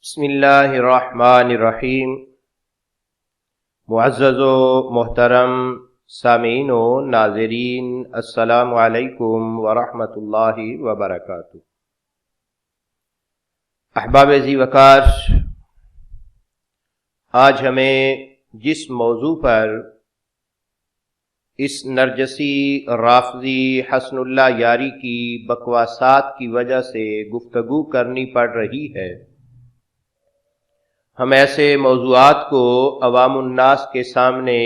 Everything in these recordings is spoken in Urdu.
بسم اللہ الرحمن الرحیم۔ معزز و محترم سامعین و ناظرین، السلام علیکم ورحمۃ اللہ وبرکاتہ۔ احباب ذی وقار، آج ہمیں جس موضوع پر اس نرجسی رافضی حسن اللہ یاری کی بکواسات کی وجہ سے گفتگو کرنی پڑ رہی ہے، ہم ایسے موضوعات کو عوام الناس کے سامنے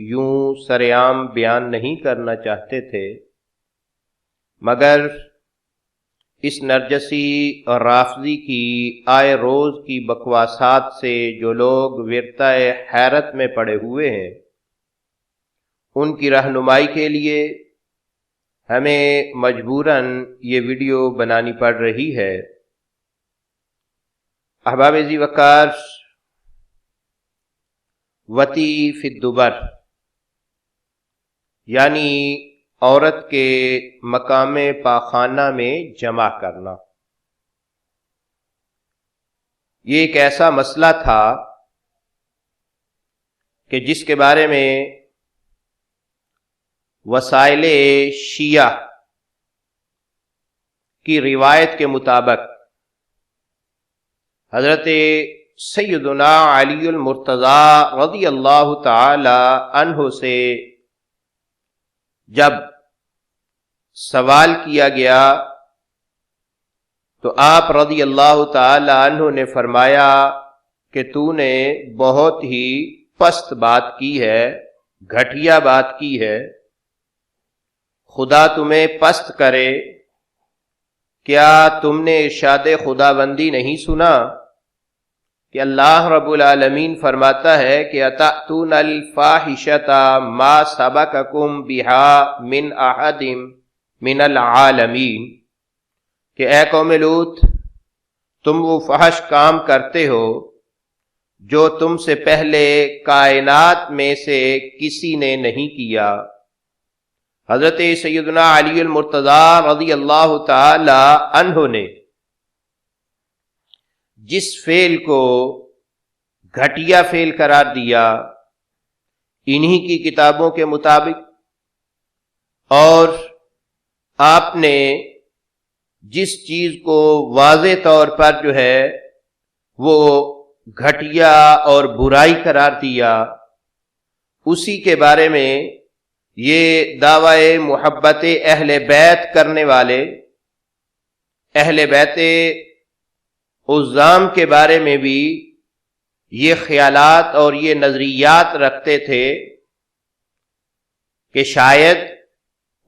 یوں سرعام بیان نہیں کرنا چاہتے تھے، مگر اس نرجسی اور رافضی کی آئے روز کی بکواسات سے جو لوگ ورطہ حیرت میں پڑے ہوئے ہیں، ان کی رہنمائی کے لیے ہمیں مجبوراً یہ ویڈیو بنانی پڑ رہی ہے۔ احباب ذی وقار، وتی فی الدبر یعنی عورت کے مقام پاخانہ میں جمع کرنا، یہ ایک ایسا مسئلہ تھا کہ جس کے بارے میں وسائل شیعہ کی روایت کے مطابق حضرت سیدنا علی المرتضی رضی اللہ تعالی عنہ سے جب سوال کیا گیا تو آپ رضی اللہ تعالی عنہ نے فرمایا کہ تو نے بہت ہی پست بات کی ہے، گھٹیا بات کی ہے، خدا تمہیں پست کرے، کیا تم نے ارشاد خداوندی نہیں سنا کہ اللہ رب العالمین فرماتا ہے کہ اتأتون الفاحشۃ ما سبقکم بہا من احد من العالمین، کہ اے قوم لوط، تم وہ فحش کام کرتے ہو جو تم سے پہلے کائنات میں سے کسی نے نہیں کیا۔ حضرت سیدنا علی المرتضی رضی اللہ تعالی عنہ نے جس فعل کو گھٹیا فعل قرار دیا انہی کی کتابوں کے مطابق، اور آپ نے جس چیز کو واضح طور پر جو ہے وہ گھٹیا اور برائی قرار دیا، اسی کے بارے میں یہ دعوی محبت اہل بیت کرنے والے اہل بیت عظام کے بارے میں بھی یہ خیالات اور یہ نظریات رکھتے تھے کہ شاید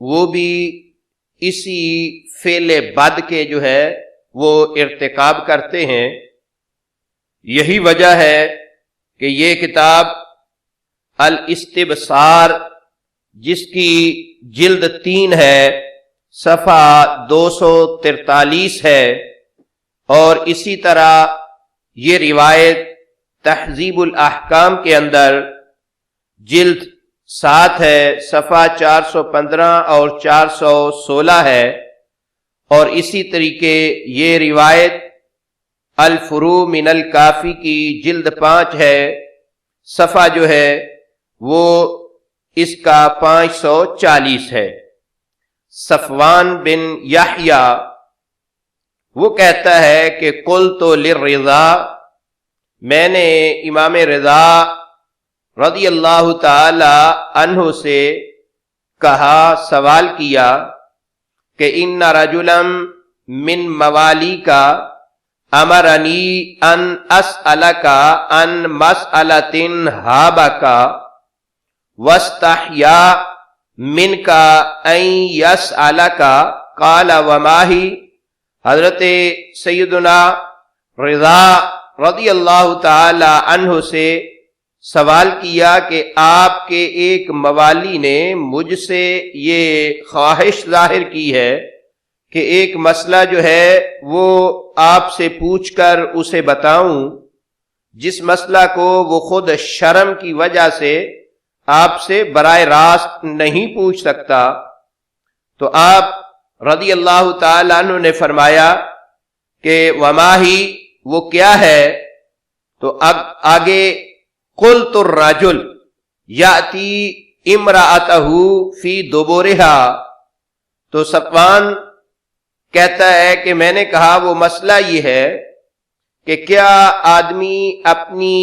وہ بھی اسی فعل بد کے جو ہے وہ ارتکاب کرتے ہیں۔ یہی وجہ ہے کہ یہ کتاب الاستبصار، جس کی جلد 3 ہے، صفحہ 243 ہے، اور اسی طرح یہ روایت تہذیب الاحکام کے اندر جلد 7 ہے، صفحہ 415 اور 416 ہے، اور اسی طریقے یہ روایت الفروع من الکافی کی جلد 5 ہے، صفحہ جو ہے وہ اس کا 540 ہے۔ صفوان بن یحییٰ وہ کہتا ہے کہ قلت للرضا، میں نے امام رضا رضی اللہ تعالی عنہ سے کہا، سوال کیا کہ ان رجلا من موالی کا امرنی ان اسألک عن مسألۃ ہابک واستحیا منک ان یسألک قال وما ہی۔ حضرت سیدنا رضا رضی اللہ تعالی عنہ سے سوال کیا کہ آپ کے ایک موالی نے مجھ سے یہ خواہش ظاہر کی ہے کہ ایک مسئلہ جو ہے وہ آپ سے پوچھ کر اسے بتاؤں، جس مسئلہ کو وہ خود شرم کی وجہ سے آپ سے براہ راست نہیں پوچھ سکتا۔ تو آپ رضی اللہ تعالی عنہ نے فرمایا کہ وما ہی، وہ کیا ہے؟ تو اب آگے قلت الرجل یاتی امرأتہ فی دبرہا، تو صفوان کہتا ہے کہ میں نے کہا وہ مسئلہ یہ ہے کہ کیا آدمی اپنی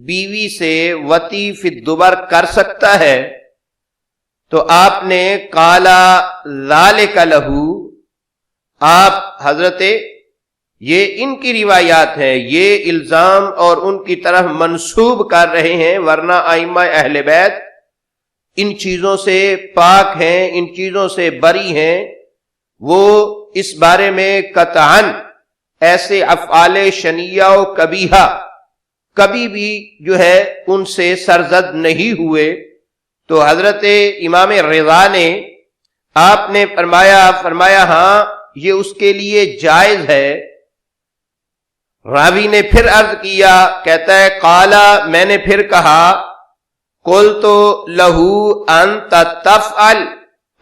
بیوی سے وطی فی الدبر کر سکتا ہے؟ تو آپ نے قالا ذالک لہو، آپ حضرت یہ ان کی روایات ہیں، یہ الزام اور ان کی طرف منسوب کر رہے ہیں، ورنہ ائمہ اہل بیت ان چیزوں سے پاک ہیں، ان چیزوں سے بری ہیں، وہ اس بارے میں قطعاً ایسے افعال شنیعہ و قبیحہ کبھی بھی جو ہے ان سے سرزد نہیں ہوئے۔ تو حضرت امام رضا نے آپ نے فرمایا ہاں یہ اس کے لیے جائز ہے۔ راوی نے پھر عرض کیا، کہتا ہے قالا، میں نے پھر کہا قلت لہو انت تفعل۔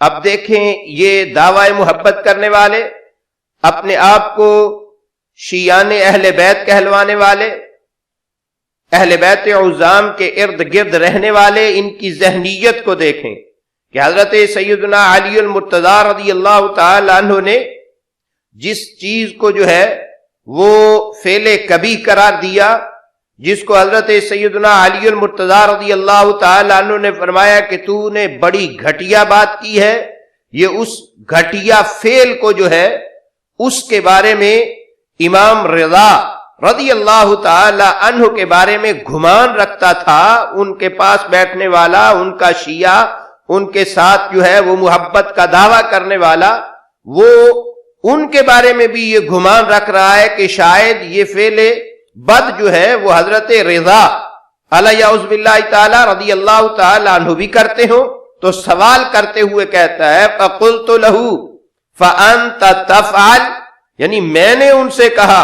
اب دیکھیں یہ دعوی محبت کرنے والے، اپنے آپ کو شیعان اہل بیت کہلوانے والے، اہل بیت عظام کے ارد گرد رہنے والے، ان کی ذہنیت کو دیکھیں کہ حضرت سیدنا علی المرتضیٰ رضی اللہ تعالی عنہ نے جس چیز کو جو ہے وہ فعل کبھی قرار دیا، جس کو حضرت سیدنا علی المرتضیٰ رضی اللہ تعالی عنہ نے فرمایا کہ تو نے بڑی گھٹیا بات کی ہے، یہ اس گھٹیا فعل کو جو ہے اس کے بارے میں امام رضا رضی اللہ تعالی عنہ کے بارے میں گمان رکھتا تھا۔ ان کے پاس بیٹھنے والا، ان کا شیعہ، ان کے ساتھ جو ہے وہ محبت کا دعویٰ کرنے والا، وہ ان کے بارے میں بھی یہ گمان رکھ رہا ہے کہ شاید یہ فعل بد جو ہے وہ حضرت رضا علیہ باللہ تعالی رضی اللہ تعالی عنہ بھی کرتے ہوں۔ تو سوال کرتے ہوئے کہتا ہے فقلت لہو فانت تفعل، یعنی میں نے ان سے کہا،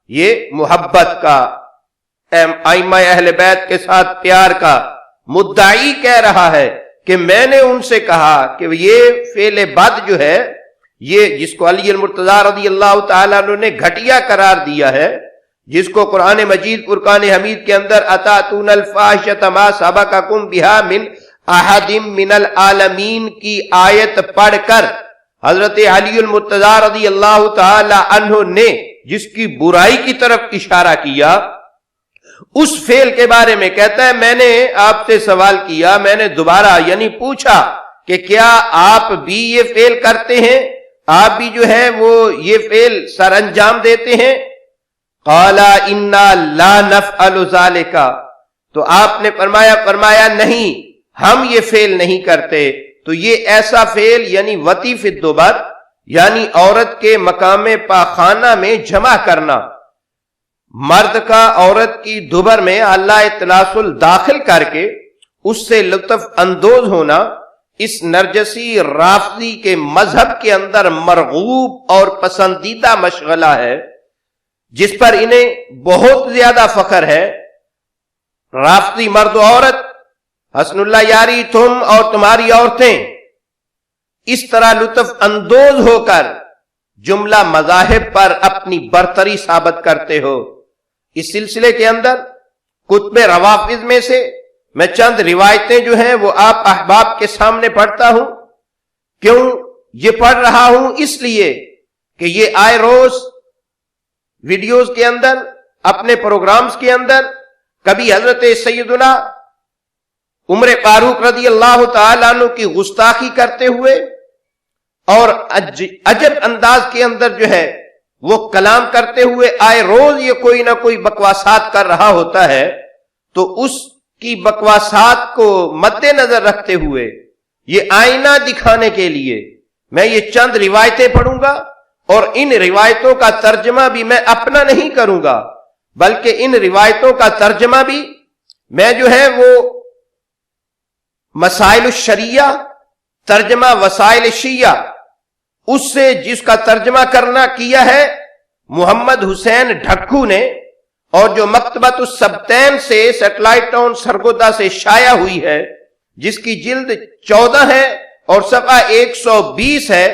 یہ محبت کا، ائمہ اہل بیت کے ساتھ پیار کا مدعی کہہ رہا ہے کہ میں نے ان سے کہا کہ یہ فعل بد جو ہے، یہ جس کو علی المرتضیٰ رضی اللہ تعالیٰ عنہ نے گھٹیا قرار دیا ہے، جس کو قرآن مجید فرقان حمید کے اندر اتاتون الفاحشۃ ما سبقکم بہا من احد من العالمین کی آیت پڑھ کر حضرت علی المرتضیٰ رضی اللہ تعالی عنہ نے جس کی برائی کی طرف اشارہ کیا، اس فعل کے بارے میں کہتا ہے میں نے آپ سے سوال کیا، میں نے دوبارہ یعنی پوچھا کہ کیا آپ بھی یہ فعل کرتے ہیں، آپ بھی جو ہے وہ یہ فعل سر انجام دیتے ہیں؟ قال انا لا نفعل ذلك، تو آپ نے فرمایا نہیں، ہم یہ فعل نہیں کرتے۔ تو یہ ایسا فعل یعنی وطی فی الدبر، یعنی عورت کے مقام پاخانہ میں جمع کرنا، مرد کا عورت کی دبر میں اللہ تناسل داخل کر کے اس سے لطف اندوز ہونا، اس نرجسی رافضی کے مذہب کے اندر مرغوب اور پسندیدہ مشغلہ ہے، جس پر انہیں بہت زیادہ فخر ہے۔ رافضی مرد و عورت، حسن اللہ یاری تم اور تمہاری عورتیں اس طرح لطف اندوز ہو کر جملہ مذاہب پر اپنی برتری ثابت کرتے ہو۔ اس سلسلے کے اندر کتب روافض میں سے میں چند روایتیں جو ہیں وہ آپ احباب کے سامنے پڑھتا ہوں۔ کیوں یہ پڑھ رہا ہوں؟ اس لیے کہ یہ آئے روز ویڈیوز کے اندر، اپنے پروگرامز کے اندر کبھی حضرت سیدنا عمر فاروق رضی اللہ تعالیٰ عنہ کی گستاخی کرتے ہوئے اور عجب انداز کے اندر جو ہے وہ کلام کرتے ہوئے آئے روز یہ کوئی نہ کوئی بکواسات کر رہا ہوتا ہے، تو اس کی بکواسات کو مد نظر رکھتے ہوئے یہ آئینہ دکھانے کے لیے میں یہ چند روایتیں پڑھوں گا، اور ان روایتوں کا ترجمہ بھی میں اپنا نہیں کروں گا، بلکہ ان روایتوں کا ترجمہ بھی میں جو ہے وہ مسائل الشریعہ، ترجمہ وسائل شیعہ، اس سے جس کا ترجمہ کرنا کیا ہے محمد حسین ڈھکو نے، اور جو مکتبۃ السبتین سے سیٹلائٹ ٹاؤن سرگودا سے شائع ہوئی ہے، جس کی جلد 14 ہے اور صفحہ 120 ہے،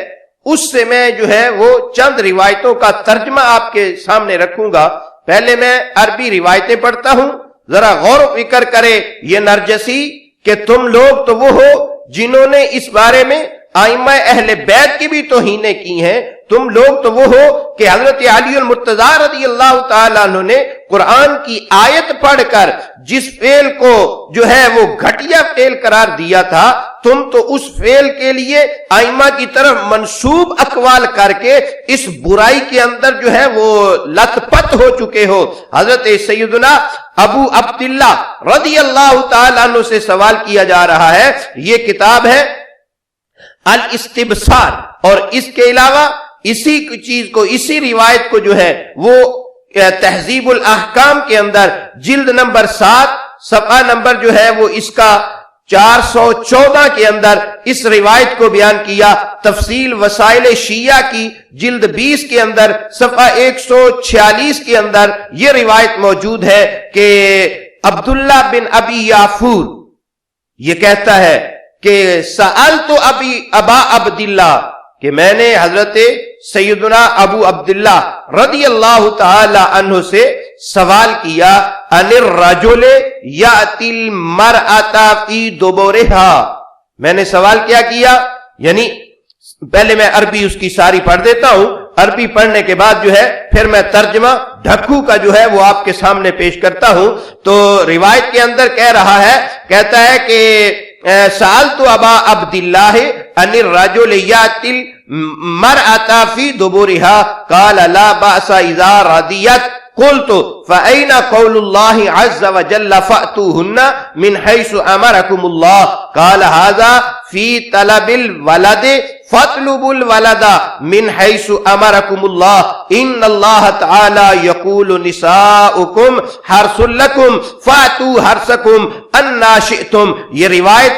اس سے میں جو ہے وہ چند روایتوں کا ترجمہ آپ کے سامنے رکھوں گا پہلے میں عربی روایتیں پڑھتا ہوں، ذرا غور و فکر کرے یہ نرجسی کہ تم لوگ تو وہ ہو جنہوں نے اس بارے میں ائمہ اہل بیت کی بھی توہینیں کی ہیں، تم لوگ تو وہ ہو کہ حضرت علی المرتضیٰ رضی اللہ تعالیٰ عنہ نے قرآن کی آیت پڑھ کر جس فعل کو جو ہے وہ گھٹیا فعل قرار دیا تھا، تم تو اس فعل کے لیے ائمہ کی طرف منسوب اقوال کر کے اس برائی کے اندر جو ہے وہ لت پت ہو چکے ہو۔ حضرت سیدنا ابو عبداللہ رضی اللہ تعالیٰ عنہ سے سوال کیا جا رہا ہے، یہ کتاب ہے الاستبصار، اور اس کے علاوہ اسی چیز کو، اسی روایت کو جو ہے وہ تہذیب الاحکام کے اندر جلد نمبر 7 صفحہ نمبر جو ہے وہ اس کا 414 کے اندر اس روایت کو بیان کیا۔ تفصیل وسائل شیعہ کی جلد 20 کے اندر صفحہ 146 کے اندر یہ روایت موجود ہے کہ عبداللہ بن ابی یافور یہ کہتا ہے کہ سألت ابا عبداللہ، کہ میں نے حضرت سیدنا ابو عبداللہ رضی اللہ تعالی عنہ سے سوال کیا، ان الرجل یأتی المرأة فی دبرها، میں نے سوال کیا یعنی پہلے میں عربی اس کی ساری پڑھ دیتا ہوں، عربی پڑھنے کے بعد جو ہے پھر میں ترجمہ ڈھکو کا جو ہے وہ آپ کے سامنے پیش کرتا ہوں۔ تو روایت کے اندر کہہ رہا ہے، کہتا ہے کہ سألت ابا عبداللہ ان الرجل یأتی المرأة فی دبرها قال لا بأس اذا رضیت، قلت فأين قول الله عز وجل فأتوهن من حيث أمركم الله قال هذا في طلب الولد فاطلبوا الولد من حيث أمركم الله إن الله تعالى يقول نساؤكم حرث لكم فأتوا حرثكم أنّا شئتم۔ یہ روایت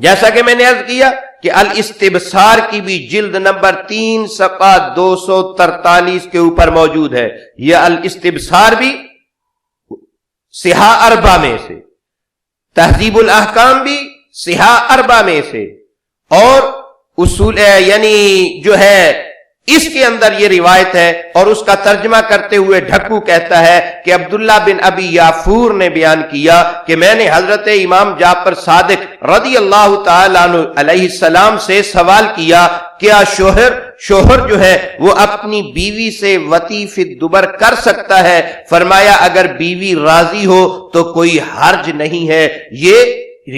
جیسا کہ میں نے عرض کیا کہ الاستبصار کی بھی جلد نمبر 3 صفحہ 243 کے اوپر موجود ہے۔ یہ الاستبصار بھی صحاح اربع میں سے، تہذیب الاحکام بھی صحاح اربع میں سے، اور اصول یعنی جو ہے اس کے اندر یہ روایت ہے، اور اس کا ترجمہ کرتے ہوئے ڈھکو کہتا ہے کہ عبداللہ بن ابی یافور نے بیان کیا کہ میں نے حضرت امام جعفر صادق رضی اللہ تعالیٰ عنہ علیہ السلام سے سوال کیا، کیا شوہر جو ہے وہ اپنی بیوی سے وطی فی الدبر کر سکتا ہے؟ فرمایا اگر بیوی راضی ہو تو کوئی حرج نہیں ہے۔ یہ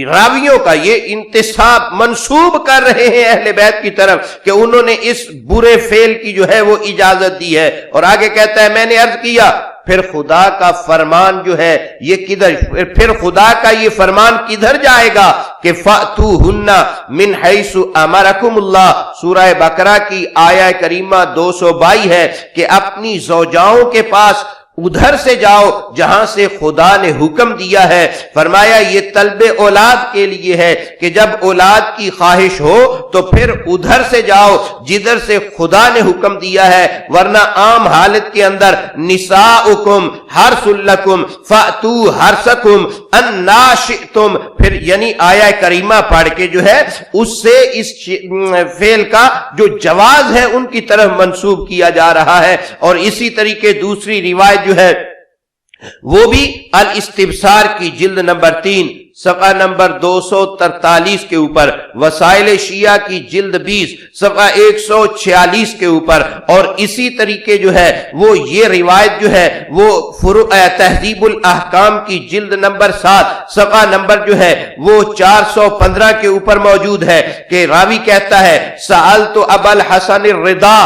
راویوں کا یہ انتساب منسوب کر رہے ہیں اہل بیت کی طرف کہ انہوں نے اس برے فعل کی جو ہے وہ اجازت دی ہے۔ اور آگے کہتا ہے میں نے عرض کیا پھر خدا کا فرمان جو ہے یہ کدھر، پھر خدا کا یہ فرمان کدھر جائے گا کہ فَأْتُوهُنَّ مِنْ حَيْثُ أَمَرَكُمُ اللَّهُ، سورہ بقرہ کی آیہ کریمہ 222 ہے کہ اپنی زوجاؤں کے پاس ادھر سے جاؤ جہاں سے خدا نے حکم دیا ہے۔ فرمایا یہ طلب اولاد کے لیے ہے کہ جب اولاد کی خواہش ہو تو پھر ادھر سے جاؤ جدھر سے خدا نے حکم دیا ہے، ورنہ عام حالت کے اندر نساؤکم حرث لکم فأتوا حرثکم انا شئتم، پھر یعنی آیہ کریمہ پڑھ کے جو ہے اس سے اس فعل کا جو جواز ہے ان کی طرف منسوب کیا جا رہا ہے۔ اور اسی طریقے دوسری روایت جو ہے وہ بھی الاستبصار کی جلد نمبر 3 صفحہ نمبر 243 کے اوپر، وسائل شیعہ کی جلد 20 صفحہ 146 کے اوپر، اور اسی طریقے جو ہے وہ یہ روایت جو ہے وہ تہذیب الاحکام کی جلد نمبر 7 صفحہ نمبر جو ہے وہ 415 کے اوپر موجود ہے کہ راوی کہتا ہے سألت ابا الحسن الرضا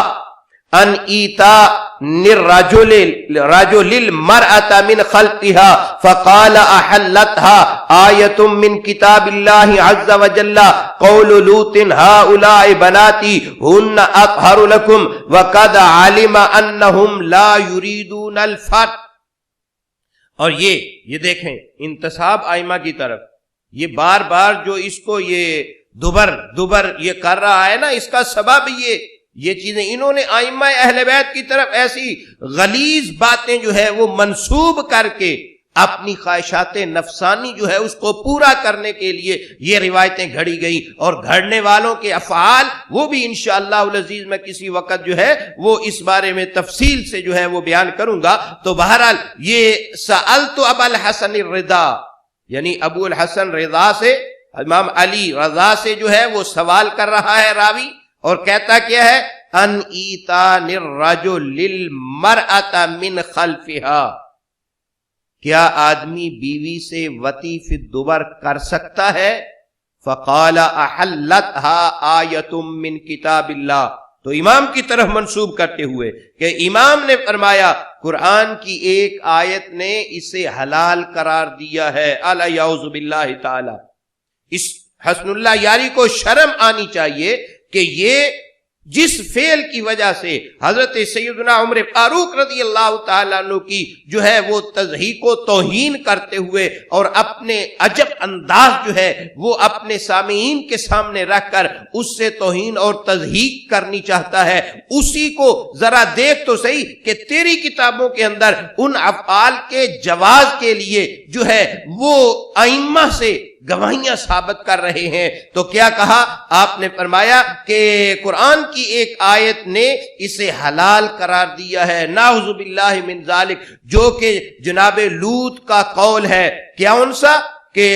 ان ایتا رجل المرأة من خلقها فقال احلتها آیت من کتاب اللہ عز وجل قول لوط هؤلاء بناتی ہن اطہر لکم وقد علم انہم لا یریدون الفتح۔ اور یہ دیکھیں انتساب ائمہ کی طرف، یہ بار بار جو اس کو یہ دبر یہ کر رہا ہے نا، اس کا سبب یہ چیزیں انہوں نے ائمہ اہل بیت کی طرف ایسی غلیظ باتیں جو ہے وہ منسوب کر کے اپنی خواہشات نفسانی جو ہے اس کو پورا کرنے کے لیے یہ روایتیں گھڑی گئی، اور گھڑنے والوں کے افعال وہ بھی انشاءاللہ العزیز میں کسی وقت جو ہے وہ اس بارے میں تفصیل سے جو ہے وہ بیان کروں گا۔ تو بہرحال یہ سألت ابا الحسن الرضا، یعنی ابو الحسن رضا سے، امام علی رضا سے جو ہے وہ سوال کر رہا ہے راوی، اور کہتا کیا ہے؟ ان ایتان الرجل للمرأة من خلفها، کیا آدمی بیوی سے وطی فی الدبر کر سکتا ہے؟ فقال احلتها آیت من کتاب اللہ، تو امام کی طرف منسوب کرتے ہوئے کہ امام نے فرمایا قرآن کی ایک آیت نے اسے حلال قرار دیا ہے۔ الیعوذ باللہ تعالی، اس حسن اللہ یاری کو شرم آنی چاہیے کہ یہ جس فعل کی وجہ سے حضرت سیدنا عمر فاروق رضی اللہ تعالیٰ عنہ کی جو ہے وہ تضحیق و توہین کرتے ہوئے اور اپنے عجب انداز جو ہے وہ اپنے سامعین کے سامنے رکھ کر اس سے توہین اور تضحیق کرنی چاہتا ہے، اسی کو ذرا دیکھ تو صحیح کہ تیری کتابوں کے اندر ان افعال کے جواز کے لیے جو ہے وہ ائمہ سے گواہیاں ثابت کر رہے ہیں۔ تو کیا کہا آپ نے؟ فرمایا کہ قرآن کی ایک آیت نے اسے حلال قرار دیا ہے، نعوذ باللہ من ذالک، جو کہ جناب لوط کا قول ہے۔ کیا ان سا کہ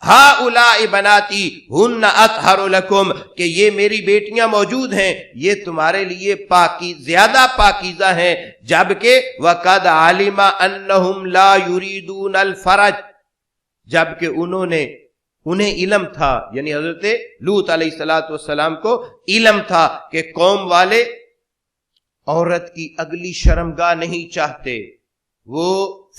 ہؤلاء بناتی ہن اطہر لکم، کہ یہ میری بیٹیاں موجود ہیں، یہ تمہارے لیے زیادہ پاکیزہ ہیں، جبکہ وقد علم انہم لا یریدون الفرج، جبکہ انہیں علم تھا، یعنی حضرت لوط علیہ السلام کو علم تھا کہ قوم والے عورت کی اگلی شرمگاہ نہیں چاہتے، وہ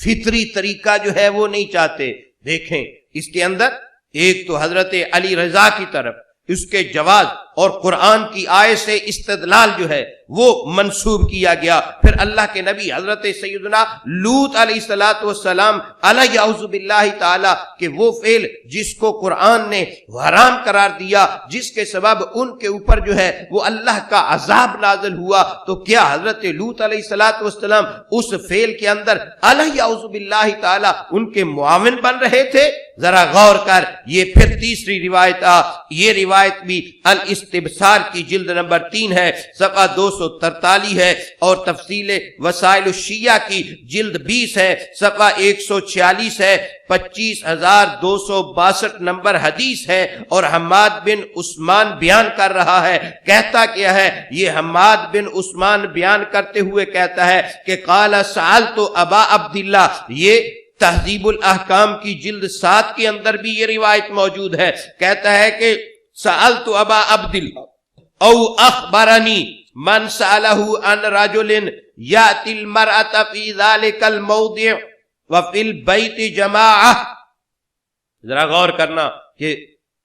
فطری طریقہ جو ہے وہ نہیں چاہتے۔ دیکھیں اس کے اندر ایک تو حضرت علی رضا کی طرف اس کے جواز اور قرآن کی آیت سے استدلال جو ہے وہ منسوب کیا گیا، پھر اللہ کے نبی حضرت سیدنا لوط علیہ السلام علیہ اعوذ باللہ تعالی کہ وہ فعل جس کو قرآن نے حرام قرار دیا، جس کے سبب ان کے اوپر جو ہے وہ اللہ کا عذاب نازل ہوا، تو کیا حضرت لوط علیہ السلام اس فعل کے اندر علیہ اعوذ باللہ تعالی ان کے معاون بن رہے تھے؟ ذرا غور کر، یہ پھر تیسری روایت یہ روایت بھی الاستبصار کی جلد نمبر 3 ہے، صفحہ 243 ہے، اور تفصیل وسائل الشیعہ کی جلد 20 ہے، صفحہ 146 ہے، 25,262 نمبر حدیث ہے، اور حماد بن عثمان بیان کر رہا ہے۔ کہتا کیا ہے؟ یہ حماد بن عثمان بیان کرتے ہوئے کہتا ہے کہ قال سألت ابا عبداللہ، یہ تہذیب الاحکام کی جلد 7 کے اندر بھی یہ روایت موجود ہے۔ کہتا ہے کہ سألت ابا عبداللہ او اخبرنی من سألہ عن رجل یأتی المرأة فی ذلک الموضع وفی البیت جماعہ۔ ذرا غور کرنا کہ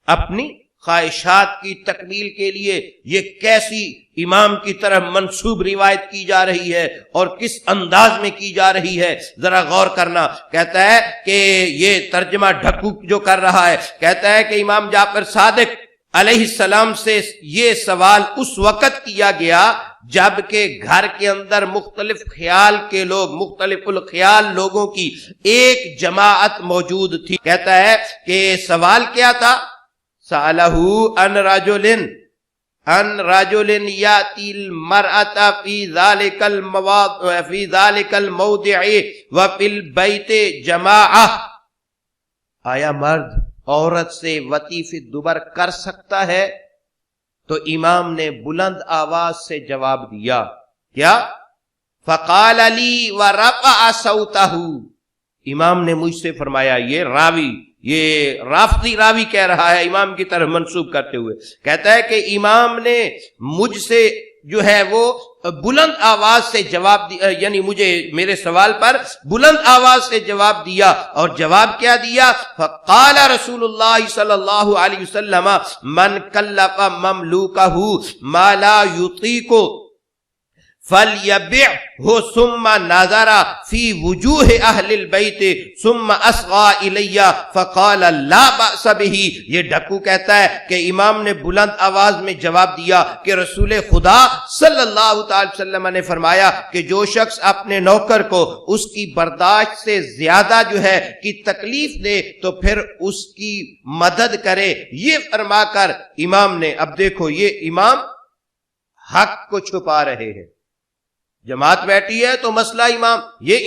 اپنی خواہشات کی تکمیل کے لیے یہ کیسی امام کی طرف منسوب روایت کی جا رہی ہے اور کس انداز میں کی جا رہی ہے، ذرا غور کرنا۔ کہتا ہے کہ یہ ترجمہ ڈھکو جو کر رہا ہے، کہتا ہے کہ امام جعفر صادق علیہ السلام سے یہ سوال اس وقت کیا گیا جبکہ گھر کے اندر مختلف خیال کے لوگ، مختلف الخیال لوگوں کی ایک جماعت موجود تھی۔ کہتا ہے کہ سوال کیا تھا؟ سألہ ان رجل یاتی المرأة فی ذالک الموضع وفی البیت جماعہ، آیا مرد عورت سے وطی فی الدبر کر سکتا ہے؟ تو امام نے بلند آواز سے جواب دیا، کیا؟ فقال لی ورفع صوتہ، امام نے مجھ سے فرمایا، یہ رافضی راوی کہہ رہا ہے امام کی طرف منسوب کرتے ہوئے، کہتا ہے کہ امام نے مجھ سے جو ہے وہ بلند آواز سے جواب دیا، یعنی مجھے میرے سوال پر بلند آواز سے جواب دیا، اور جواب کیا دیا؟ فقال رسول اللہ صلی اللہ علیہ وسلم من کلف مملوکہ ما لا یطیق فَلْيَبِعْهُ ثُمَّ نَظَرَ فِي وُجُوهِ أَهْلِ الْبَيْتِ ثُمَّ أَصْغَى إِلَيَّ فَقَالَ لَا بَأْسَ بِهِ۔ یہ ڈھکو کہتا ہے کہ امام نے بلند آواز میں جواب دیا کہ رسول خدا صلی اللہ تعالی وسلم نے فرمایا کہ جو شخص اپنے نوکر کو اس کی برداشت سے زیادہ جو ہے کی تکلیف دے تو پھر اس کی مدد کرے۔ یہ فرما کر امام نے، اب دیکھو یہ امام حق کو چھپا رہے ہیں، جماعت بیٹھی ہے تو مسئلہ امام یہ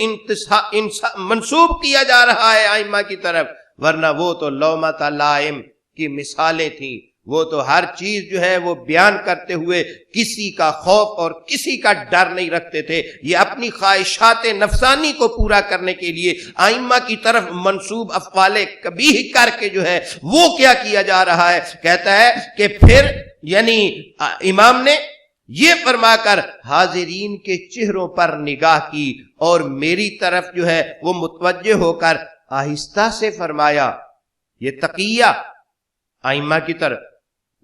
منسوب کیا جا رہا ہے ائمہ کی طرف، ورنہ وہ تو لومۃ لائم کی مثالیں تھیں، وہ تو ہر چیز جو ہے وہ بیان کرتے ہوئے کسی کا خوف اور کسی کا ڈر نہیں رکھتے تھے۔ یہ اپنی خواہشات نفسانی کو پورا کرنے کے لیے ائمہ کی طرف منسوب افعال قبیح کر کے جو ہے وہ کیا جا رہا ہے۔ کہتا ہے کہ پھر یعنی امام نے یہ فرما کر حاضرین کے چہروں پر نگاہ کی اور میری طرف جو ہے وہ متوجہ ہو کر آہستہ سے فرمایا، یہ تقیہ ائمہ کی طرف،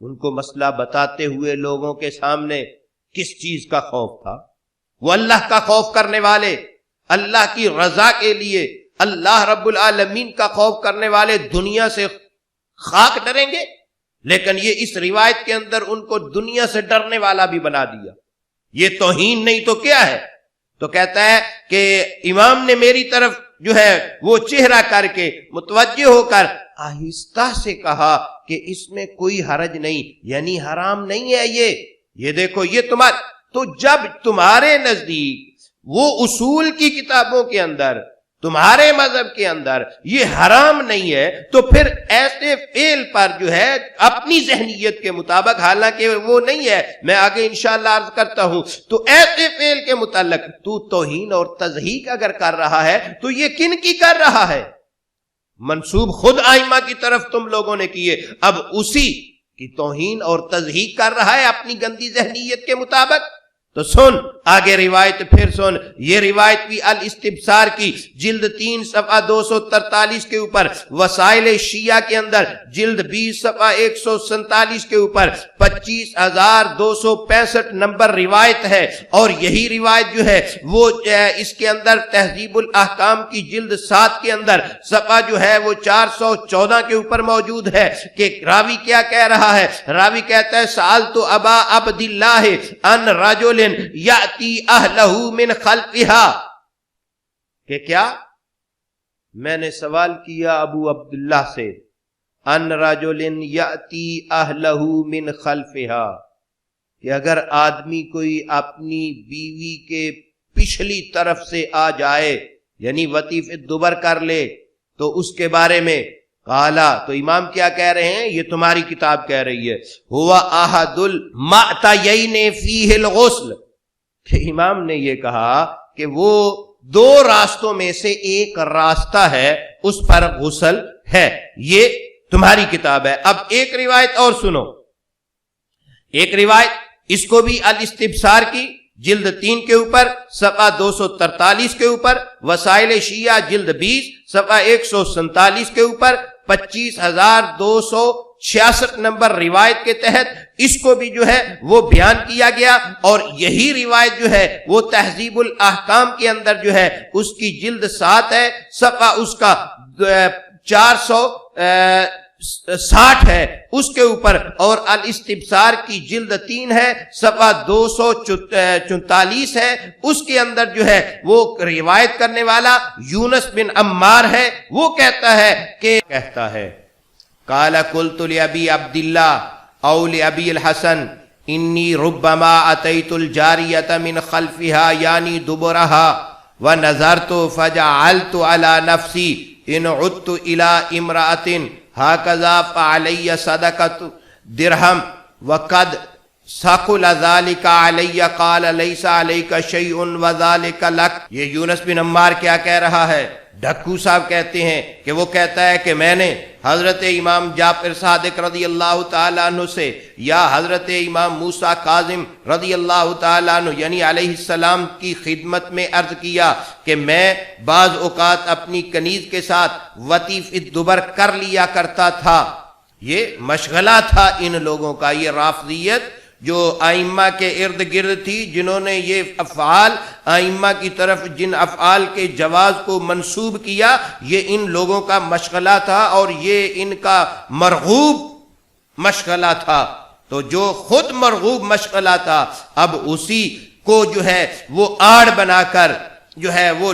ان کو مسئلہ بتاتے ہوئے لوگوں کے سامنے کس چیز کا خوف تھا؟ وہ اللہ کا خوف کرنے والے، اللہ کی رضا کے لیے اللہ رب العالمین کا خوف کرنے والے دنیا سے خاک ڈریں گے، لیکن یہ اس روایت کے اندر ان کو دنیا سے ڈرنے والا بھی بنا دیا۔ یہ توہین نہیں تو کیا ہے؟ تو کہتا ہے کہ امام نے میری طرف جو ہے وہ چہرہ کر کے متوجہ ہو کر آہستہ سے کہا کہ اس میں کوئی حرج نہیں، یعنی حرام نہیں ہے یہ دیکھو یہ تمہارا، تو جب تمہارے نزدیک وہ اصول کی کتابوں کے اندر تمہارے مذہب کے اندر یہ حرام نہیں ہے تو پھر ایسے فعل پر جو ہے اپنی ذہنیت کے مطابق، حالانکہ وہ نہیں ہے، میں آگے انشاءاللہ عرض کرتا ہوں، تو ایسے فعل کے متعلق تو توہین اور تضحیک اگر کر رہا ہے تو یہ کن کی کر رہا ہے؟ منسوب خود ائمہ کی طرف تم لوگوں نے کیے، اب اسی کی توہین اور تضحیک کر رہا ہے اپنی گندی ذہنیت کے مطابق۔ تو سن آگے روایت، پھر سن یہ روایت بھی الاستبصار کی جلد 3 صفحہ 243 کے اوپر، وسائل شیعہ کے اندر جلد 20 صفحہ 147 کے اوپر 25,265 نمبر روایت ہے، اور یہی روایت جو ہے وہ اس کے اندر تہذیب الاحکام کی جلد 7 کے اندر صفحہ جو ہے وہ 414 کے اوپر موجود ہے کہ راوی کیا کہہ رہا ہے؟ راوی کہتا ہے سألت ابا عبد اللہ ان رجل یاتی اہلہ من خلفہا، کہ کیا میں نے سوال کیا ابو عبداللہ سے، ان رجل یاتی اہلہ من خلفہا، کہ اگر آدمی کوئی اپنی بیوی کے پچھلی طرف سے آ جائے یعنی وطیف دبر کر لے تو اس کے بارے میں قالا، تو امام کیا کہہ رہے ہیں؟ یہ تمہاری کتاب کہہ رہی ہے، ہوا احد المعتیین فیہ الغسل، کہ امام نے یہ کہا کہ وہ 2 راستوں میں سے ایک راستہ ہے، اس پر غسل ہے، یہ تمہاری کتاب ہے۔ اب ایک روایت اور سنو، ایک روایت اس کو بھی الاستبصار کی جلد 3 کے اوپر صفحہ 243 کے اوپر، وسائل شیعہ جلد 20 صفحہ 147 کے اوپر 25,266 نمبر روایت کے تحت اس کو بھی جو ہے وہ بیان کیا گیا، اور یہی روایت جو ہے وہ تہذیب الاحکام کے اندر جو ہے اس کی جلد 7 ہے، صفحہ اس کا 460 ہے اس کے اوپر، اور الاستبصار کی جلد 3 ہے صفحہ 244 ہے، اس کے اندر جو ہے وہ روایت کرنے والا یونس بن عمار ہے، وہ کہتا ہے قال قلت لأبي عبد الله او لأبي الحسن انی ربما اتیت الجاریة من خلفها یعنی دبرها ونظرت فجعلت على نفسی ان عدت الى امرأة هكذا فعلی صدقة درہم وقد ثقل ذلك علی قال لیس علیک شیء وذلك لک۔ یہ یونس بن عمار کیا کہہ رہا ہے؟ ڈھکو صاحب کہتے ہیں کہ وہ کہتا ہے کہ میں نے حضرت امام جعفر صادق رضی اللہ تعالیٰ عنہ سے یا حضرت امام موسیٰ کاظم رضی اللہ تعالیٰ عنہ یعنی علیہ السلام کی خدمت میں عرض کیا کہ میں بعض اوقات اپنی کنیز کے ساتھ وطیف الدبر کر لیا کرتا تھا۔ یہ مشغلہ تھا ان لوگوں کا، یہ رافضیت جو ائمہ کے ارد گرد تھی، جنہوں نے یہ افعال ائمہ کی طرف جن افعال کے جواز کو منسوب کیا، یہ ان لوگوں کا مشغلہ تھا اور یہ ان کا مرغوب مشغلہ تھا۔ تو جو خود مرغوب مشغلہ تھا، اب اسی کو جو ہے وہ آڑ بنا کر جو ہے وہ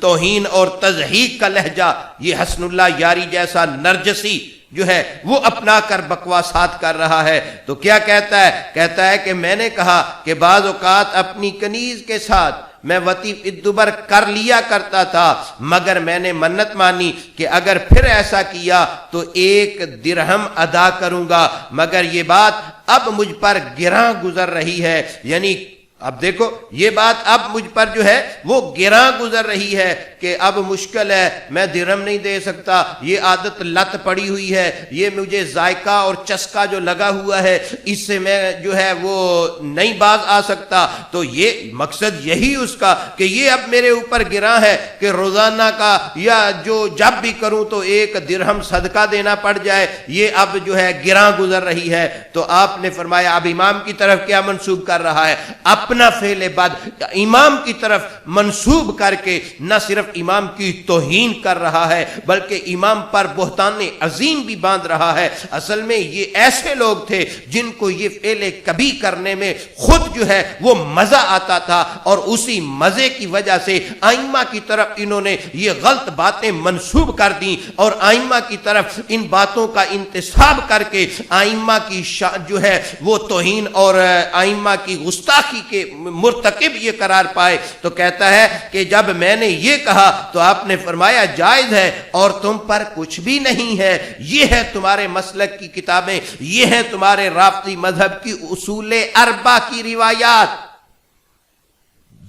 توہین اور تضحیق کا لہجہ یہ حسن اللہ یاری جیسا نرجسی جو ہے وہ اپنا کر بکواسات کر رہا ہے۔ تو کیا کہتا ہے؟ کہتا ہے کہ میں نے کہا کہ بعض اوقات اپنی کنیز کے ساتھ میں وطیف الدبر کر لیا کرتا تھا، مگر میں نے منت مانی کہ اگر پھر ایسا کیا تو 1 درہم ادا کروں گا، مگر یہ بات اب مجھ پر گراں گزر رہی ہے۔ یعنی اب دیکھو یہ بات اب مجھ پر جو ہے وہ گراں گزر رہی ہے کہ اب مشکل ہے، میں درہم نہیں دے سکتا، یہ عادت لت پڑی ہوئی ہے، یہ مجھے ذائقہ اور چسکا جو لگا ہوا ہے اس سے میں جو ہے وہ نہیں باز آ سکتا۔ تو یہ مقصد یہی اس کا کہ یہ اب میرے اوپر گراں ہے کہ روزانہ کا یا جو جب بھی کروں تو 1 درہم صدقہ دینا پڑ جائے، یہ اب جو ہے گراں گزر رہی ہے۔ تو آپ نے فرمایا اب امام کی طرف کیا منسوب کر رہا ہے؟ اپنا فعل بد امام کی طرف منسوب کر کے نہ صرف امام کی توہین کر رہا ہے بلکہ امام پر بہتان عظیم بھی باندھ رہا ہے۔ اصل میں یہ ایسے لوگ تھے جن کو یہ فعل کبھی کرنے میں خود جو ہے وہ مزہ آتا تھا، اور اسی مزے کی وجہ سے ائمہ کی طرف انہوں نے یہ غلط باتیں منسوب کر دیں، اور ائمہ کی طرف ان باتوں کا انتساب کر کے ائمہ کی جو ہے وہ توہین اور ائمہ کی گستاخی کے مرتکب یہ قرار پائے۔ تو کہتا ہے کہ جب میں نے یہ کہا تو آپ نے فرمایا جائز ہے اور تم پر کچھ بھی نہیں ہے، یہ ہے تمہارے مسلک کی کتابیں، یہ ہے تمہارے رافضی مذہب کی اصول 4 کی روایات،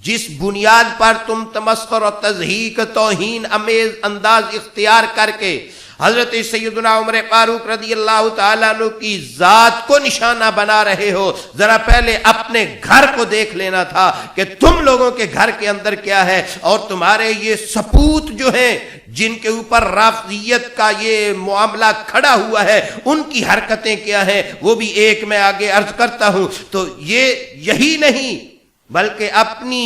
جس بنیاد پر تم تمسخر اور تضحیک توہین امیز انداز اختیار کر کے حضرت سیدنا عمر فاروق رضی اللہ تعالیٰ عنہ کی ذات کو نشانہ بنا رہے ہو۔ ذرا پہلے اپنے گھر کو دیکھ لینا تھا کہ تم لوگوں کے گھر کے اندر کیا ہے، اور تمہارے یہ سپوت جو ہیں جن کے اوپر رافضیت کا یہ معاملہ کھڑا ہوا ہے ان کی حرکتیں کیا ہیں، وہ بھی ایک میں آگے عرض کرتا ہوں۔ تو یہی نہیں بلکہ اپنی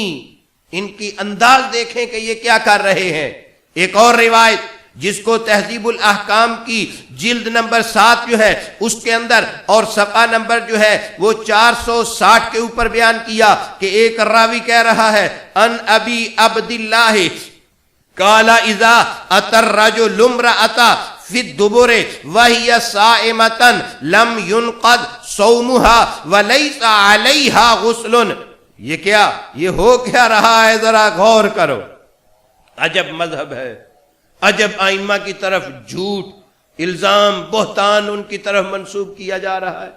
ان کی انداز دیکھیں کہ یہ کیا کر رہے ہیں۔ ایک اور روایت جس کو تہذیب الاحکام کی جلد نمبر 7 جو ہے اس کے اندر اور صفحہ نمبر جو ہے وہ 460 کے اوپر بیان کیا کہ ایک راوی کہہ رہا ہے ان ابی عبداللہ قال اذا اتى الرجل امرأة في الدبر وهي صائمة لم ينقض صومها وليس عليها غسل۔ یہ کیا، یہ ہو کیا رہا ہے؟ ذرا غور کرو۔ عجب مذہب ہے، عجب ائمہ کی طرف جھوٹ، الزام، بہتان ان کی طرف منسوب کیا جا رہا ہے۔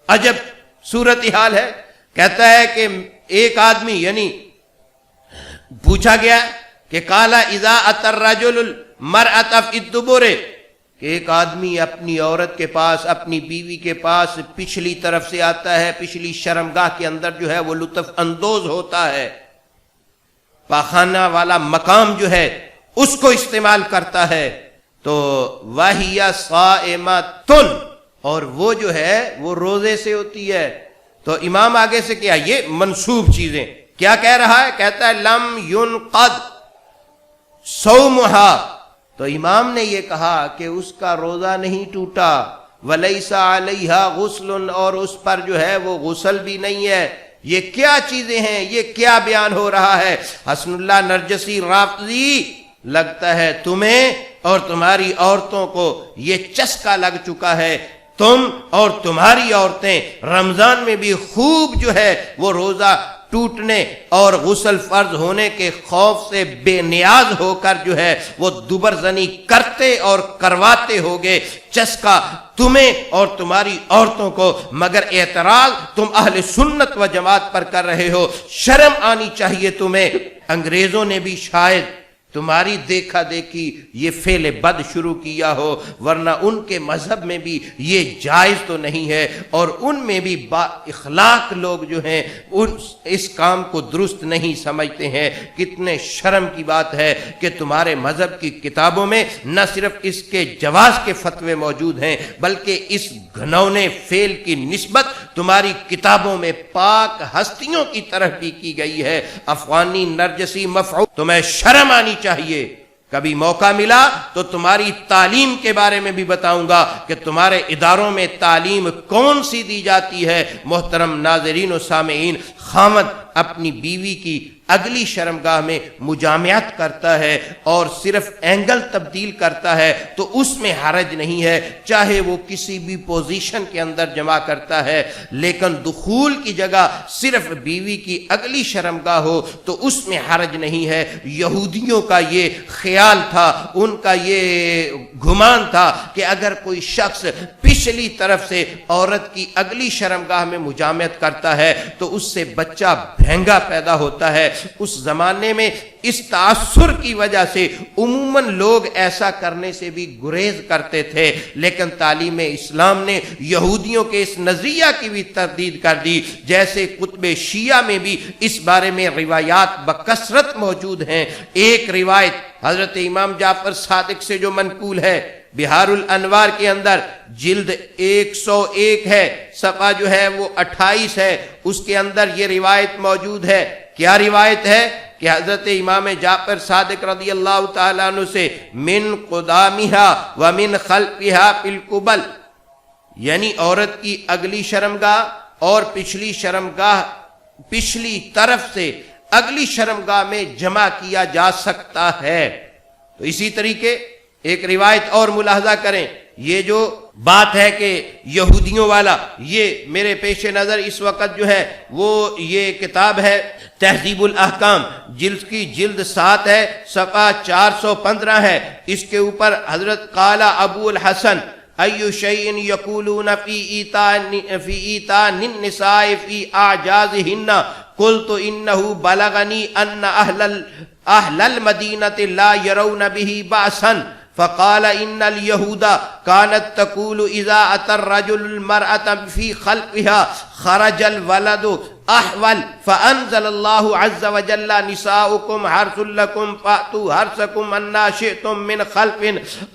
عجب صورتحال ہے۔ کہتا ہے کہ ایک آدمی یعنی پوچھا گیا کہ قال اذا اتى الرجل المرأة في الدبر، کہ ایک آدمی اپنی عورت کے پاس، اپنی بیوی کے پاس پچھلی طرف سے آتا ہے، پچھلی شرمگاہ کے اندر جو ہے وہ لطف اندوز ہوتا ہے، پاخانہ والا مقام جو ہے اس کو استعمال کرتا ہے، تو وَهِيَ صَائِمَةٌ، اور وہ جو ہے وہ روزے سے ہوتی ہے۔ تو امام آگے سے کیا، یہ منسوب چیزیں کیا کہہ رہا ہے؟ کہتا ہے لم ينقض صومها، تو امام نے یہ کہا کہ اس کا روزہ نہیں ٹوٹا، وَلَيْسَ عَلَيْهَا غُسْلٌ، اور اس پر جو ہے وہ غسل بھی نہیں ہے۔ یہ کیا چیزیں ہیں، یہ کیا بیان ہو رہا ہے؟ حسن اللہ نرجسی رافضی، لگتا ہے تمہیں اور تمہاری عورتوں کو یہ چسکا لگ چکا ہے، تم اور تمہاری عورتیں رمضان میں بھی خوب جو ہے وہ روزہ ٹوٹنے اور غسل فرض ہونے کے خوف سے بے نیاز ہو کر جو ہے وہ دوبر زنی کرتے اور کرواتے ہوگے۔ چسکا تمہیں اور تمہاری عورتوں کو، مگر اعتراض تم اہل سنت و جماعت پر کر رہے ہو۔ شرم آنی چاہیے تمہیں۔ انگریزوں نے بھی شاید تمہاری دیکھا دیکھی یہ فعل بد شروع کیا ہو، ورنہ ان کے مذہب میں بھی یہ جائز تو نہیں ہے، اور ان میں بھی با اخلاق لوگ جو ہیں اس کام کو درست نہیں سمجھتے ہیں۔ کتنے شرم کی بات ہے کہ تمہارے مذہب کی کتابوں میں نہ صرف اس کے جواز کے فتوے موجود ہیں بلکہ اس گھنونے فعل کی نسبت تمہاری کتابوں میں پاک ہستیوں کی طرف بھی کی گئی ہے. افغانی نرجسی مفعول. تمہیں شرم آنی چاہیے. کبھی موقع ملا تو تمہاری تعلیم کے بارے میں بھی بتاؤں گا کہ تمہارے اداروں میں تعلیم کون سی دی جاتی ہے. محترم ناظرین و سامعین، خاوند اپنی بیوی کی اگلی شرمگاہ میں مجامعت کرتا ہے اور صرف اینگل تبدیل کرتا ہے تو اس میں حرج نہیں ہے، چاہے وہ کسی بھی پوزیشن کے اندر جمع کرتا ہے، لیکن دخول کی جگہ صرف بیوی کی اگلی شرمگاہ ہو تو اس میں حرج نہیں ہے. یہودیوں کا یہ خیال تھا، ان کا یہ گمان تھا کہ اگر کوئی شخص پچھلی طرف سے عورت کی اگلی شرمگاہ میں مجامعت کرتا ہے تو اس سے بچہ بھینگا پیدا ہوتا ہے. اس زمانے میں اس تاثر کی وجہ سے عموماً لوگ ایسا کرنے سے بھی گریز کرتے تھے، لیکن تعلیم اسلام نے یہودیوں کے اس نظریہ کی بھی تردید کر دی. جیسے کتب شیعہ میں بھی اس بارے میں روایات بکثرت موجود ہیں. ایک روایت حضرت امام جعفر صادق سے جو منقول ہے، بہار الانوار کے اندر جلد 101 ہے، صفحہ جو ہے وہ 28 ہے، اس کے اندر یہ روایت موجود ہے. کیا روایت ہے کہ حضرت امام جعفر صادق رضی اللہ تعالیٰ عنہ سے من قدامها ومن خلفها بالقبل، یعنی عورت کی اگلی شرمگاہ اور پچھلی شرمگاہ پچھلی طرف سے اگلی شرمگاہ میں جمع کیا جا سکتا ہے. تو اسی طریقے ایک روایت اور ملاحظہ کریں. یہ جو بات ہے کہ یہودیوں والا، یہ میرے پیش نظر اس وقت جو ہے وہ یہ کتاب ہے تہذیب الاحکام، جلد کی جلد 7 ہے، صفحہ 415 ہے. اس کے اوپر حضرت قال ابو الحسن ای شیء یقولون فی ایتاء النساء فی اعجازہن قلت انہ بلغنی ان اہل المدینۃ لا یرون بہ بأسا فقال ان اليهود كانت تقول اذا اتى الرجل المرأة في خلقها خرج الولد احول فانزل الله عز وجل نساؤكم حرث لكم فاتوا حرثكم ان شئتم من خلف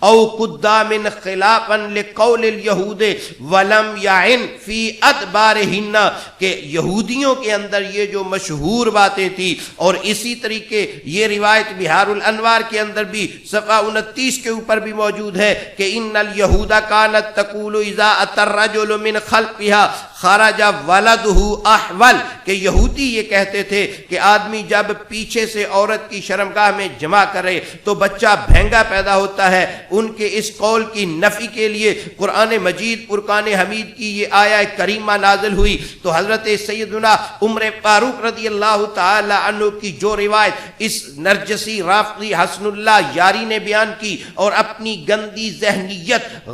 او قدام خلافا لقول اليهود ولم يعن في ادبارهن. کہ یہودیوں کے اندر یہ جو مشہور باتیں تھی، اور اسی طریقے یہ روایت بہار الانوار کے اندر بھی صفحہ 29 کے اوپر بھی موجود ہے کہ ان اليهود كانت تقول اذا اتى الرجل من خلقها خرج ولده احول، کہ یہودی یہ کہتے تھے کہ آدمی جب پیچھے سے عورت کی شرمگاہ میں جمع کرے تو بچہ بھینگا پیدا ہوتا ہے. ان کے اس قول کی نفی کے لیے قرآن مجید فرقان حمید کی یہ آیہ کریمہ نازل ہوئی. تو حضرت سیدنا عمر فاروق رضی اللہ تعالی عنہ کی جو روایت اس نرجسی رافضی حسن اللہ یاری نے بیان کی اور اپنی گندی ذہنیت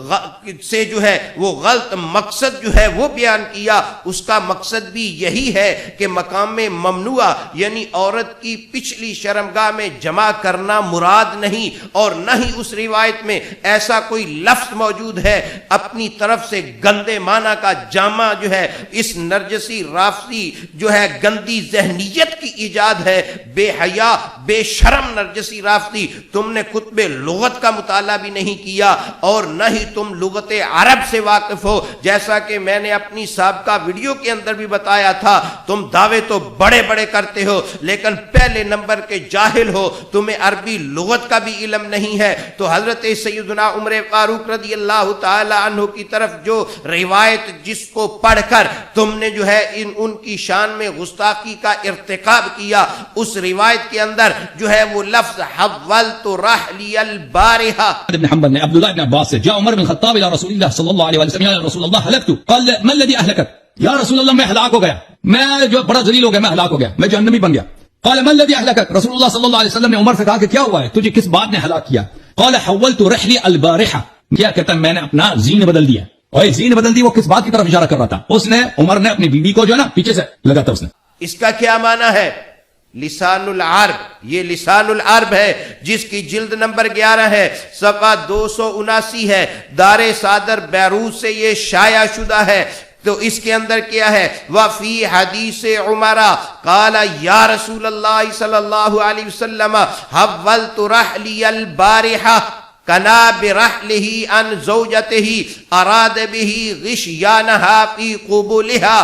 سے جو ہے وہ غلط مقصد جو ہے وہ بیان کیا، اس کا مقصد بھی یہی ہے کہ مقام ممنوع یعنی عورت کی پچھلی شرمگاہ میں جمع کرنا مراد نہیں، اور نہ ہی اس روایت میں ایسا کوئی لفظ موجود ہے. اپنی طرف سے گندے معنی کا جامع جو ہے اس نرجسی رافضی جو ہے گندی ذہنیت کی ایجاد ہے. بے حیا بے شرم نرجسی رافضی، تم نے کتب لغت کا مطالعہ بھی نہیں کیا اور نہ ہی تم لغت عرب سے واقف ہو. جیسا کہ میں نے اپنی سابقہ ویڈیو کے اندر بھی بتایا تھا، تم دعوے تو بڑے بڑے کرتے ہو لیکن پہلے نمبر کے جاہل ہو، تمہیں عربی لغت کا بھی علم نہیں ہے. تو حضرت سیدنا عمر فاروق رضی اللہ تعالی عنہ کی طرف جو روایت جس کو پڑھ کر تم نے جو ہے ان کی شان میں گستاخی کا ارتکاب کیا، اس روایت کے اندر جو ہے وہ لفظ حولت رحلی البارحہ. ابن حنبل نے عبداللہ بن عباس سے جاء عمر بن خطاب الى رسول اللہ صلی اللہ علیہ وسلم یا رسول اللہ ہلکت، قال ما الذي اهلكك؟ یا رسول اللہ میں ہلاک ہو گیا، میں جو بڑا ذلیل ہو گیا، میں ہلاک ہو گیا، میں جہنمی بن گیا. قال ما الذي اهلكك؟ رسول اللہ صلی اللہ علیہ وسلم نے عمر سے کہا کہ کیا ہوا ہے، تجھے کس بات نے ہلاک کیا؟ قال حولت رحلی البارحہ، کیا کہتا ہے میں نے اپنا زین بدل دیا. اور زین بدل دی وہ کس بات کی طرف اشارہ کر رہا تھا؟ اس نے عمر نے اپنی بیوی کو جو ہے نا پیچھے سے لگا تھا. اس نے اس کا کیا معنی ہے؟ لسان العرب، یہ لسان العرب ہے جس کی جلد نمبر 11 ہے، صفحہ 279 ہے، دار صادر بیروت سے یہ شائع شدہ ہے. تو اس کے اندر کیا ہے؟ وفی حدیث عمر قال یا رسول اللہ صلی اللہ علیہ وسلم حولت رحلی البارحہ. کنا برحلہ عن زوجتہ اراد بہ غشیانہا فی قبولها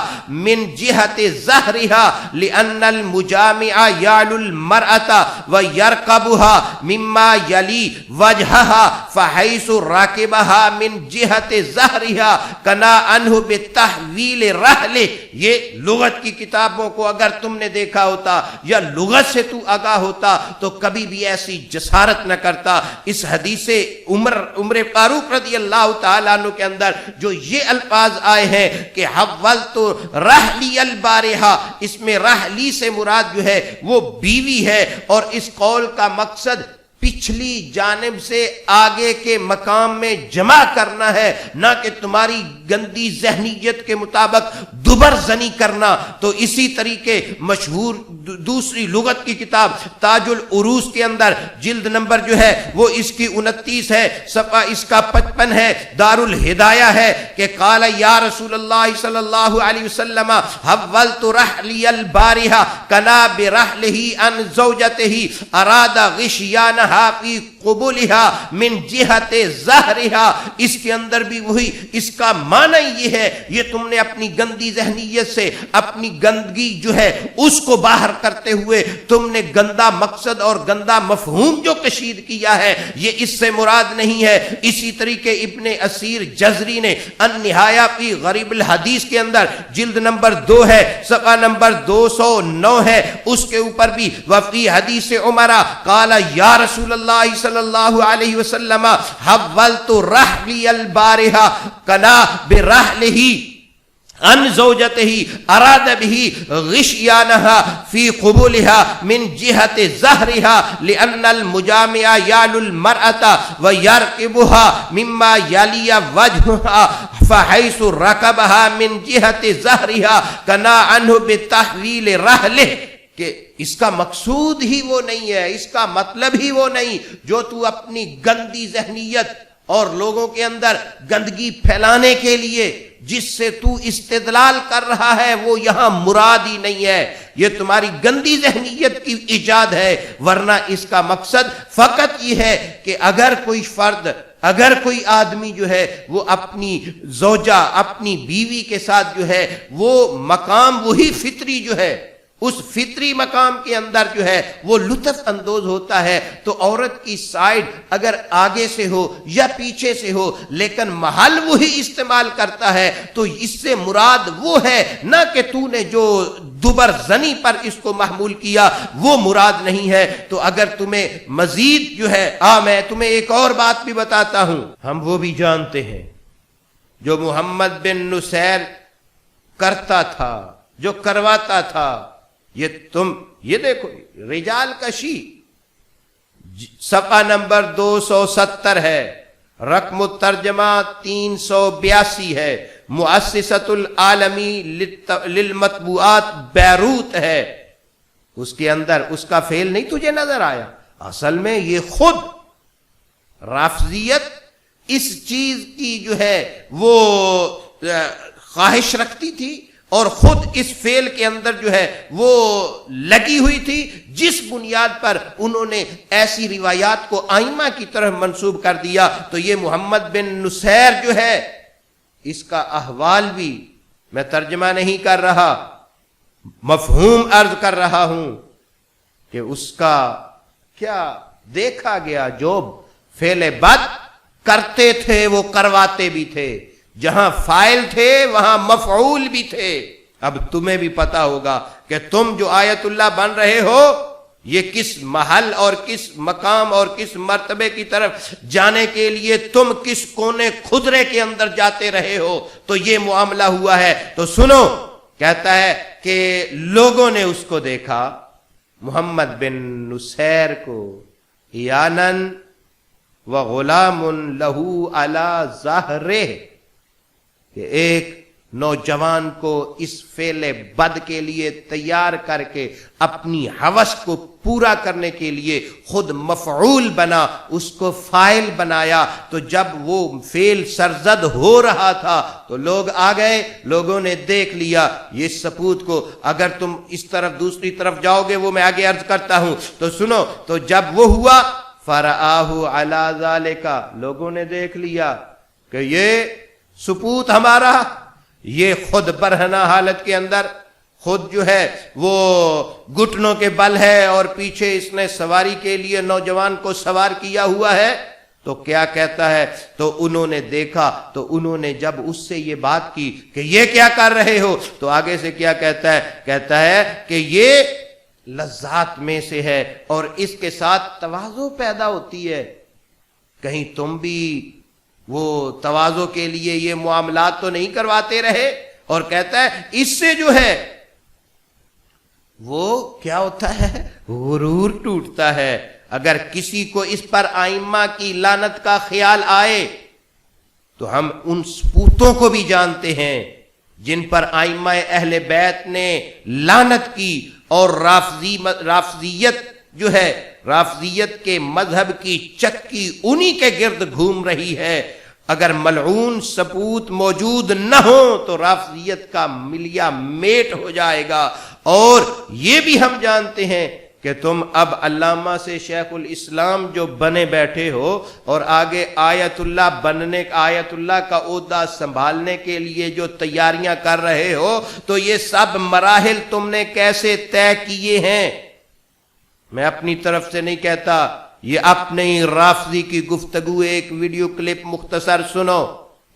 من جہت ظہرها لأن المجامع یعلو المرأة ویرکبها مما یلی وجہها فحیث راکبها من جہت ظہرها کنا عنہ بتحویل رحلہ. یہ لغت کی کتابوں کو اگر تم نے دیکھا ہوتا یا لغت سے تو آگاہ ہوتا تو کبھی بھی ایسی جسارت نہ کرتا. اس حدیث عمر فاروق رضی اللہ تعالیٰ عنہ کے اندر جو یہ الفاظ آئے ہیں کہ حولت رحلی البارحہ، اس میں رحلی سے مراد جو ہے وہ بیوی ہے، اور اس قول کا مقصد پچھلی جانب سے آگے کے مقام میں جمع کرنا ہے، نہ کہ تمہاری گندی ذہنیت کے مطابق دوبر زنی کرنا. تو اسی طریقے مشہور دوسری لغت کی کتاب تاج العروس کے اندر جلد نمبر جو ہے وہ اس کی 29 ہے، صفحہ اس کا 55 ہے، دار الہدایہ ہے کہ قال یا رسول اللہ صلی اللہ علیہ وسلم حولت رحلی البارحہ کنا برحلہ عن زوجتہ اراد غشیانہ فی قبولها من جہت ظہرها. اس کے اندر بھی وہی، اس کا معنی یہ ہے یہ تم نے اپنی گندی ذہنیت سے اپنی گندگی جو ہے اس کو باہر کرتے ہوئے تم نے گندا مقصد اور گندا مفہوم جو کشید کیا ہے یہ اس سے مراد نہیں ہے. اسی طریقے ابن اسیر جزری نے النہایہ فی غریب الحدیث کے اندر جلد نمبر 2 ہے، صفحہ نمبر 209 ہے، اس کے اوپر بھی وفی حدیث عمرہ قال یا رسول اللہ صلی اللہ علیہ وسلم حولت رحلی البارحہ کنا برحلہ عن زوجتہ اراد بہ غشیانها فی قبولها من جہت ظہرها لأن المجامع یعلو المرأة ویرکبها مما یلی وجہها فحیث رکبها من جہت ظہرها کنا عنہ بتحویل رحلہ. کہ اس کا مقصود ہی وہ نہیں ہے، اس کا مطلب ہی وہ نہیں جو تو اپنی گندی ذہنیت اور لوگوں کے اندر گندگی پھیلانے کے لیے جس سے تو استدلال کر رہا ہے وہ یہاں مراد ہی نہیں ہے. یہ تمہاری گندی ذہنیت کی ایجاد ہے، ورنہ اس کا مقصد فقط یہ ہے کہ اگر کوئی فرد، اگر کوئی آدمی جو ہے وہ اپنی زوجہ، اپنی بیوی کے ساتھ جو ہے وہ مقام وہی فطری جو ہے اس فطری مقام کے اندر جو ہے وہ لطف اندوز ہوتا ہے، تو عورت کی سائڈ اگر آگے سے ہو یا پیچھے سے ہو لیکن محل وہی استعمال کرتا ہے تو اس سے مراد وہ ہے، نہ کہ تو نے جو دوبر زنی پر اس کو محمول کیا وہ مراد نہیں ہے. تو اگر تمہیں مزید جو ہے میں تمہیں ایک اور بات بھی بتاتا ہوں. ہم وہ بھی جانتے ہیں جو محمد بن نصیر کرتا تھا، جو کرواتا تھا. یہ دیکھو رجال کشی صفحہ نمبر 270 ہے، رقم الترجمہ 382 ہے، مؤسسۃ العالمی للمطبوعات بیروت ہے. اس کے اندر اس کا فعل نہیں تجھے نظر آیا؟ اصل میں یہ خود رافضیت اس چیز کی جو ہے وہ خواہش رکھتی تھی اور خود اس فعل کے اندر جو ہے وہ لگی ہوئی تھی، جس بنیاد پر انہوں نے ایسی روایات کو آئمہ کی طرف منسوب کر دیا. تو یہ محمد بن نصیر جو ہے اس کا احوال بھی میں ترجمہ نہیں کر رہا، مفہوم عرض کر رہا ہوں کہ اس کا کیا دیکھا گیا. جو فعل بد کرتے تھے وہ کرواتے بھی تھے، جہاں فاعل تھے وہاں مفعول بھی تھے. اب تمہیں بھی پتا ہوگا کہ تم جو آیت اللہ بن رہے ہو یہ کس محل اور کس مقام اور کس مرتبے کی طرف جانے کے لیے تم کس کونے خدرے کے اندر جاتے رہے ہو. تو یہ معاملہ ہوا ہے. تو سنو، کہتا ہے کہ لوگوں نے اس کو دیکھا محمد بن نصیر کو یانن و غلام لہو علی ظہرہ، کہ ایک نوجوان کو اس فعل بد کے لیے تیار کر کے اپنی ہوس کو پورا کرنے کے لیے خود مفعول بنا، اس کو فاعل بنایا. تو جب وہ فعل سرزد ہو رہا تھا تو لوگ آ گئے، لوگوں نے دیکھ لیا یہ سپوت کو. اگر تم اس طرف دوسری طرف جاؤ گے وہ میں آگے عرض کرتا ہوں. تو سنو، تو جب وہ ہوا فرآہ علی ذالک، لوگوں نے دیکھ لیا کہ یہ سپوت ہمارا، یہ خود برہنہ حالت کے اندر خود جو ہے وہ گھٹنوں کے بل ہے اور پیچھے اس نے سواری کے لیے نوجوان کو سوار کیا ہوا ہے، تو کیا کہتا ہے؟ تو انہوں نے دیکھا، تو انہوں نے جب اس سے یہ بات کی کہ یہ کیا کر رہے ہو، تو آگے سے کیا کہتا ہے؟ کہتا ہے کہ یہ لذات میں سے ہے اور اس کے ساتھ تواضع پیدا ہوتی ہے، کہیں تم بھی وہ تواضع کے لیے یہ معاملات تو نہیں کرواتے رہے۔ اور کہتا ہے اس سے جو ہے وہ کیا ہوتا ہے؟ غرور ٹوٹتا ہے۔ اگر کسی کو اس پر ائمہ کی لعنت کا خیال آئے تو ہم ان سپوتوں کو بھی جانتے ہیں جن پر ائمہ اہل بیت نے لعنت کی، اور رافضیت جو ہے، رافضیت کے مذہب کی چکی انہی کے گرد گھوم رہی ہے۔ اگر ملعون سپوت موجود نہ ہو تو رافضیت کا ملیا میٹ ہو جائے گا۔ اور یہ بھی ہم جانتے ہیں کہ تم اب علامہ سے شیخ الاسلام جو بنے بیٹھے ہو اور آگے آیت اللہ بننے، آیت اللہ کا عہدہ سنبھالنے کے لیے جو تیاریاں کر رہے ہو، تو یہ سب مراحل تم نے کیسے طے کیے ہیں؟ میں اپنی طرف سے نہیں کہتا، یہ اپنے ہی رافضی کی گفتگو، ایک ویڈیو کلپ مختصر سنو،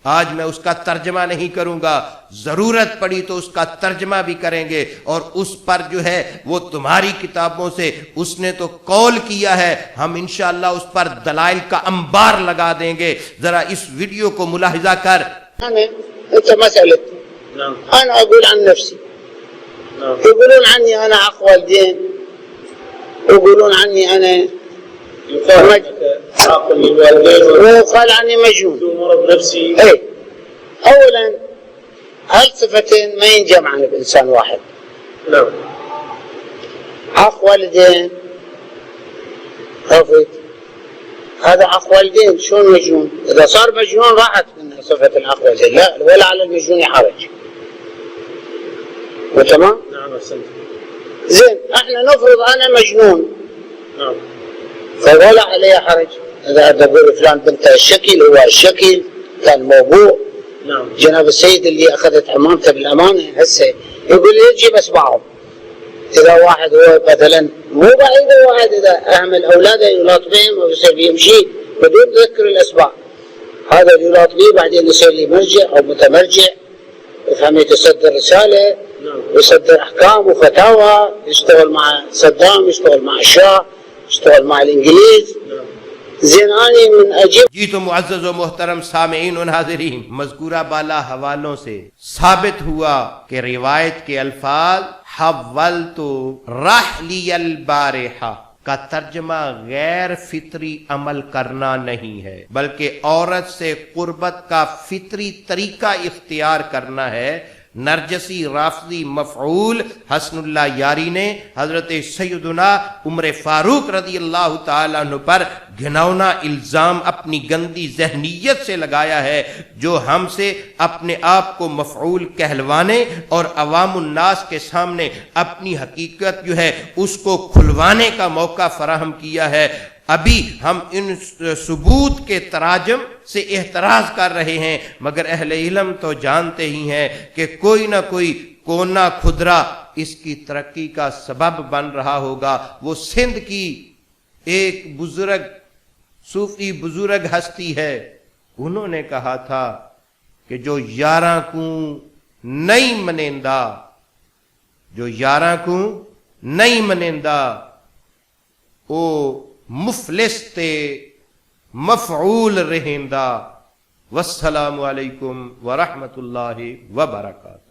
آج میں اس کا ترجمہ نہیں کروں گا، ضرورت پڑی تو اس کا ترجمہ بھی کریں گے، اور اس پر جو ہے وہ تمہاری کتابوں سے اس نے تو قول کیا ہے، ہم انشاءاللہ اس پر دلائل کا انبار لگا دیں گے۔ ذرا اس ویڈیو کو ملاحظہ کر۔ انت مسألة انا اقول عن نفسي، يقولون عني انا اقوى الدين، يقولون عني انا وقال عني مجنون. مرض نفسي. اي اولا هالصفتين ما ينجمعن بانسان واحد. نعم. عق والدين رفض، هذا عق والدين، شلون مجنون؟ اذا صار مجنون راحت من صفة العق والدين، لا ولا على المجنون حرج. وتمام؟ نعم احسنت. زين احنا نفرض انا مجنون. نعم. فولا عليه حرج. اذا اقول فلان بنت الشكل، هو الشكل كان موضوع. نعم. جناب السيد اللي اخذت عمامته بالامانه هسه يقول لي تجيب اسبعهم. اذا واحد هو مثلا مو بعيد، واحد اذا اهمل اولاده يلاط بهم ويصير يمشي بدون ذكر الاسباع، هذا اللي يلاط به بعدين يصير لي مرجع او متمرجع، فهمت؟ يصدر رساله، يصدر احكام وفتاوى، يشتغل مع صدام، يشتغل مع الشاه، يشتغل مع الانجليز. زين اني من اجيب جی تو معزز و محترم سامعین و ناظرین، مذکورہ بالا حوالوں سے ثابت ہوا کہ روایت کے الفاظ حولت رحلی البارحہ کا ترجمہ غیر فطری عمل کرنا نہیں ہے، بلکہ عورت سے قربت کا فطری طریقہ اختیار کرنا ہے۔ نرجسی رافضی مفعول حسن اللہ یاری نے حضرت سیدنا عمر فاروق رضی اللہ تعالیٰ عنہ پر گھناؤنا الزام اپنی گندی ذہنیت سے لگایا ہے، جو ہم سے اپنے آپ کو مفعول کہلوانے اور عوام الناس کے سامنے اپنی حقیقت جو ہے اس کو کھلوانے کا موقع فراہم کیا ہے۔ ابھی ہم ان ثبوت کے تراجم سے احتراز کر رہے ہیں، مگر اہل علم تو جانتے ہی ہیں کہ کوئی نہ کوئی کونا کھدرا اس کی ترقی کا سبب بن رہا ہوگا۔ وہ سندھ کی ایک بزرگ صوفی بزرگ ہستی ہے، انہوں نے کہا تھا کہ جو یاراں کو نہیں منیندا، جو یاراں کو نہیں منیندا او مفلس تے مفعول رہندہ۔ والسلام علیکم ورحمۃ اللہ وبرکاتہ۔